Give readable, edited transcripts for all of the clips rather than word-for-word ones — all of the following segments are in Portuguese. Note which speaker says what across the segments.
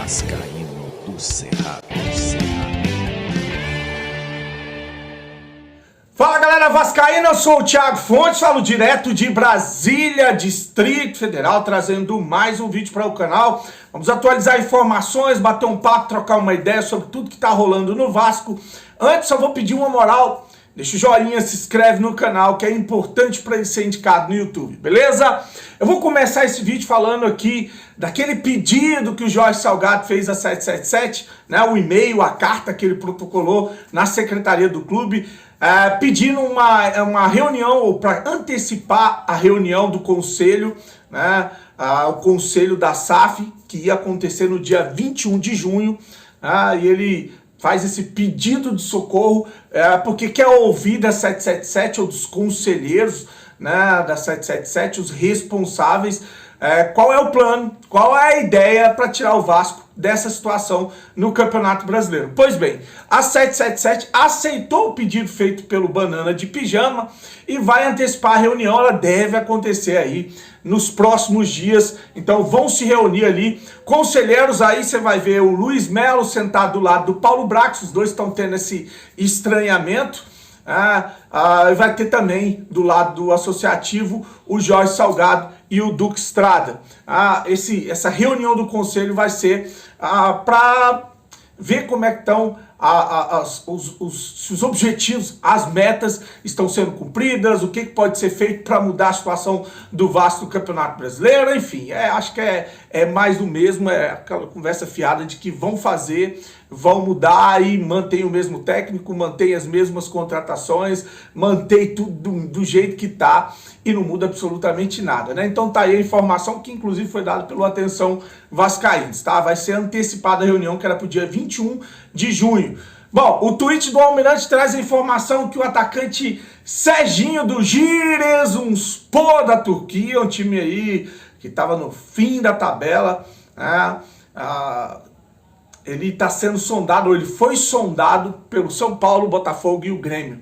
Speaker 1: Vascaíno do Cerrado.
Speaker 2: Fala galera vascaína, eu sou o Thiago Fontes, falo direto de Brasília, Distrito Federal, trazendo mais um vídeo para o canal. Vamos atualizar informações, bater um papo, trocar uma ideia sobre tudo que tá rolando no Vasco. Antes, só vou pedir uma moral, deixa o joinha, se inscreve no canal, que é importante para ele ser indicado no YouTube, beleza? Eu vou começar esse vídeo falando aqui daquele pedido que o Jorge Salgado fez a 777, né? O e-mail, a carta que ele protocolou na secretaria do clube, pedindo uma reunião para antecipar a reunião do conselho, né? O conselho da SAF, que ia acontecer no dia 21 de junho, e ele faz esse pedido de socorro porque quer ouvir da 777 ou dos conselheiros, né, da 777, os responsáveis, qual é o plano, qual é a ideia para tirar o Vasco dessa situação no Campeonato Brasileiro. Pois bem, a 777 aceitou o pedido feito pelo Banana de Pijama e vai antecipar a reunião. Ela deve acontecer aí nos próximos dias, então vão se reunir ali conselheiros. Aí você vai ver o Luiz Melo sentado do lado do Paulo Brax, os dois estão tendo esse estranhamento. Vai ter também do lado do associativo o Jorge Salgado e o Duque Estrada. Essa reunião do conselho vai ser para ver como é que estão os objetivos, as metas estão sendo cumpridas, o que pode ser feito para mudar a situação do Vasco no Campeonato Brasileiro, enfim, acho que é mais do mesmo, aquela conversa fiada de que vão fazer, vão mudar e mantém o mesmo técnico, mantém as mesmas contratações, mantém tudo do jeito que tá e não muda absolutamente nada, né? Então tá aí a informação que inclusive foi dada pelo Atenção Vascaínos, tá? Vai ser antecipada a reunião que era pro dia 21 de junho. Bom, o tweet do Almirante traz a informação que o atacante Serginho do Giresunspor da Turquia, um time aí que estava no fim da tabela, ele está sendo sondado, ou ele foi sondado pelo São Paulo, Botafogo e o Grêmio.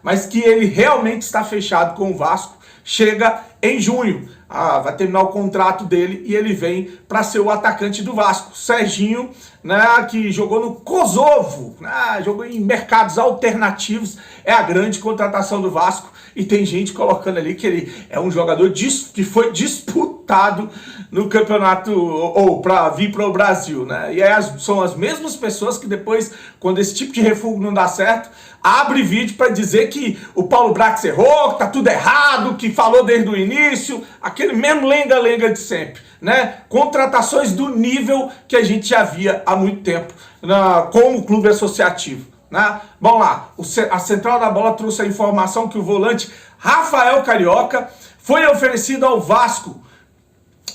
Speaker 2: Mas que ele realmente está fechado com o Vasco, chega em junho. Vai terminar o contrato dele e ele vem para ser o atacante do Vasco. Serginho, né, que jogou no Kosovo, jogou em mercados alternativos, é a grande contratação do Vasco. E tem gente colocando ali que ele é um jogador que foi disputado no campeonato, ou para vir para o Brasil, né? E são as mesmas pessoas que depois, quando esse tipo de refúgio não dá certo, abre vídeo para dizer que o Paulo Brax errou, que tá tudo errado, que falou desde o início, aquele mesmo lenga-lenga de sempre, né? Contratações do nível que a gente já via há muito tempo com o clube associativo. Vamos lá, a Central da Bola trouxe a informação que o volante Rafael Carioca foi oferecido ao Vasco,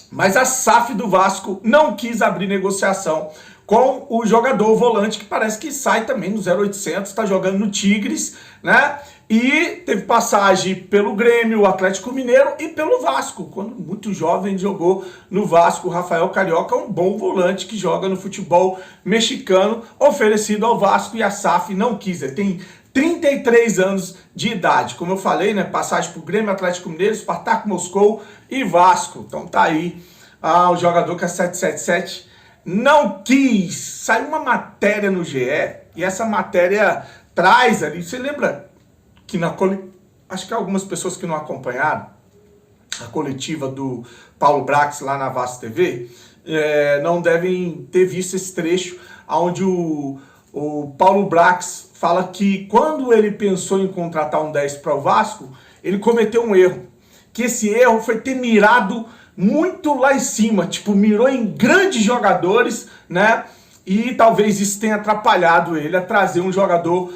Speaker 2: mas a SAF do Vasco não quis abrir negociação com o jogador, o volante, que parece que sai também no 0800, está jogando no Tigres, né? E teve passagem pelo Grêmio, o Atlético Mineiro e pelo Vasco. Quando muito jovem jogou no Vasco, o Rafael Carioca é um bom volante que joga no futebol mexicano, oferecido ao Vasco, e a SAF não quis. Ele tem 33 anos de idade. Como eu falei, né? Passagem por Grêmio, Atlético Mineiro, Spartak Moscou e Vasco. Então tá aí o jogador que a 777 não quis. Saiu uma matéria no GE e essa matéria traz ali, você lembra que acho que algumas pessoas que não acompanharam a coletiva do Paulo Brax lá na Vasco TV não devem ter visto esse trecho onde o Paulo Brax fala que quando ele pensou em contratar um 10 para o Vasco, ele cometeu um erro, que esse erro foi ter mirado muito lá em cima, tipo, mirou em grandes jogadores, né? E talvez isso tenha atrapalhado ele a trazer um jogador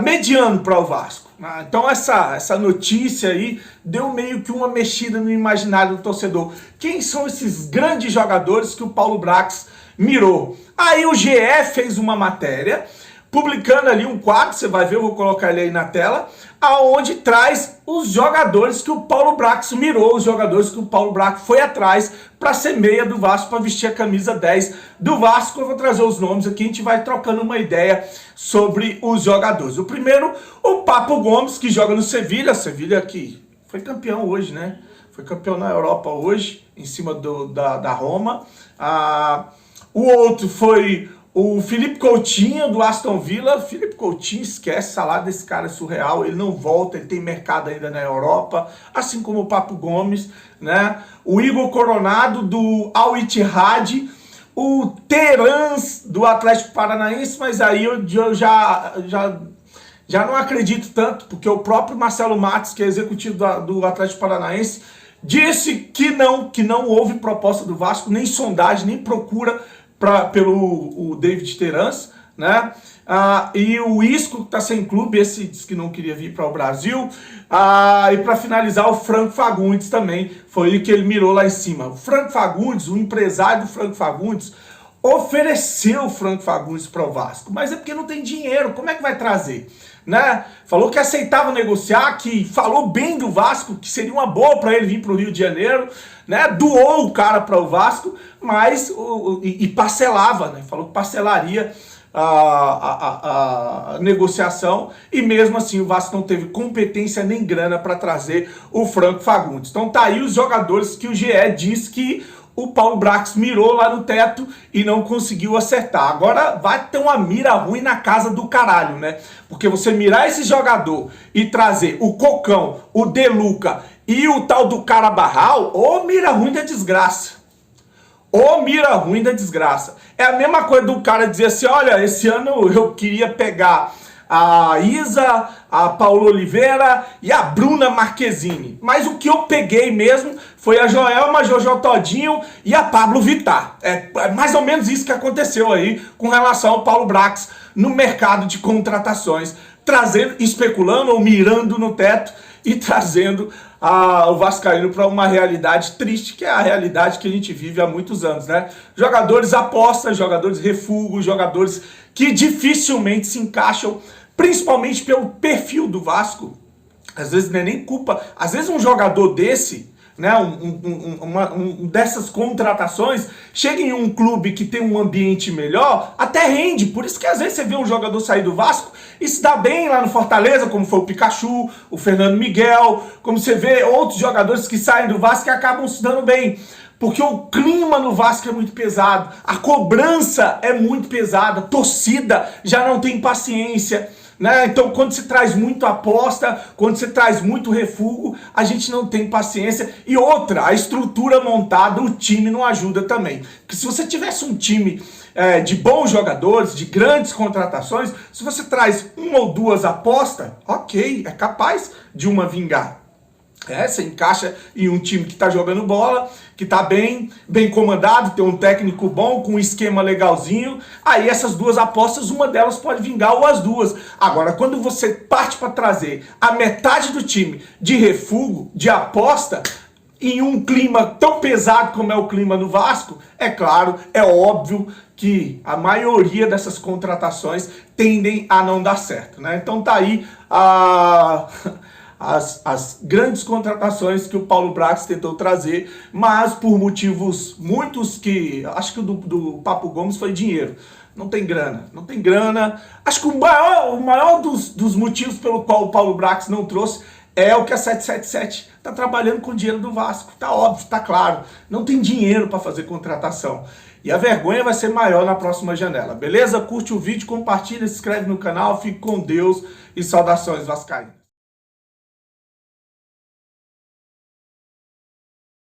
Speaker 2: mediano para o Vasco. Então essa notícia aí deu meio que uma mexida no imaginário do torcedor. Quem são esses grandes jogadores que o Paulo Brax mirou? Aí o GE fez uma matéria publicando ali um quadro, você vai ver, eu vou colocar ele aí na tela, aonde traz os jogadores que o Paulo Brax mirou, os jogadores que o Paulo Brax foi atrás para ser meia do Vasco, para vestir a camisa 10 do Vasco. Eu vou trazer os nomes aqui, a gente vai trocando uma ideia sobre os jogadores. O primeiro, o Papo Gomes, que joga no Sevilha que foi campeão hoje, né? Foi campeão na Europa hoje, em cima da Roma. O outro foi o Philippe Coutinho, do Aston Villa. Philippe Coutinho, esquece, o salário desse cara é surreal, ele não volta, ele tem mercado ainda na Europa, assim como o Papo Gomes, né? O Igor Coronado, do Al Ittihad. O Terans, do Atlético Paranaense, mas aí eu já não acredito tanto, porque o próprio Marcelo Matos, que é executivo do Atlético Paranaense, disse que não houve proposta do Vasco, nem sondagem, nem procura pelo David Terans, né? E o Isco, que está sem clube, esse disse que não queria vir para o Brasil. E para finalizar, o Franco Fagundes também, foi ele que ele mirou lá em cima. O Franco Fagundes, o empresário do Franco Fagundes, ofereceu o Franco Fagundes para o Vasco, mas é porque não tem dinheiro, como é que vai trazer? Né? Falou que aceitava negociar, que falou bem do Vasco, que seria uma boa para ele vir para o Rio de Janeiro, né? Doou o cara para o Vasco, mas e parcelava, né? Falou que parcelaria a negociação, e mesmo assim o Vasco não teve competência nem grana para trazer o Franco Fagundes. Então tá aí os jogadores que o GE diz que o Paulo Brax mirou lá no teto e não conseguiu acertar. Agora vai ter uma mira ruim na casa do caralho, né? Porque você mirar esse jogador e trazer o Cocão, o De Luca e o tal do Carabarral, ô mira ruim da desgraça. Ô mira ruim da desgraça. É a mesma coisa do cara dizer assim, olha, esse ano eu queria pegar a Isa, a Paula Oliveira e a Bruna Marquezine. Mas o que eu peguei mesmo foi a Joelma, Jojo Todinho e a Pablo Vittar. É mais ou menos isso que aconteceu aí com relação ao Paulo Brax no mercado de contratações, trazendo, especulando ou mirando no teto e trazendo o vascaíno para uma realidade triste, que é a realidade que a gente vive há muitos anos, né? Jogadores apostas, jogadores refugos, jogadores que dificilmente se encaixam, principalmente pelo perfil do Vasco. Às vezes não é nem culpa, às vezes um jogador desse, né, dessas contratações, chega em um clube que tem um ambiente melhor, até rende. Por isso que às vezes você vê um jogador sair do Vasco e se dá bem lá no Fortaleza, como foi o Pikachu, o Fernando Miguel, como você vê outros jogadores que saem do Vasco e acabam se dando bem. Porque o clima no Vasco é muito pesado, a cobrança é muito pesada, a torcida já não tem paciência, né? Então quando se traz muito aposta, quando se traz muito refúgio, a gente não tem paciência. E outra, a estrutura montada, o time não ajuda também. Porque se você tivesse um time de bons jogadores, de grandes contratações, se você traz uma ou duas apostas, ok, é capaz de uma vingar. Você encaixa em um time que está jogando bola, que está bem comandado, tem um técnico bom, com um esquema legalzinho. Aí essas duas apostas, uma delas pode vingar ou as duas. Agora, quando você parte para trazer a metade do time de refúgio, de aposta, em um clima tão pesado como é o clima no Vasco, é claro, é óbvio que a maioria dessas contratações tendem a não dar certo, né? Então tá aí as grandes contratações que o Paulo Brax tentou trazer, mas por motivos muitos que... Acho que o do Papo Gomes foi dinheiro. Não tem grana, não tem grana. Acho que o maior dos motivos pelo qual o Paulo Brax não trouxe é o que a 777 está trabalhando com o dinheiro do Vasco. Tá óbvio, tá claro. Não tem dinheiro para fazer contratação. E a vergonha vai ser maior na próxima janela. Beleza? Curte o vídeo, compartilha, se inscreve no canal. Fique com Deus e saudações vascaínas.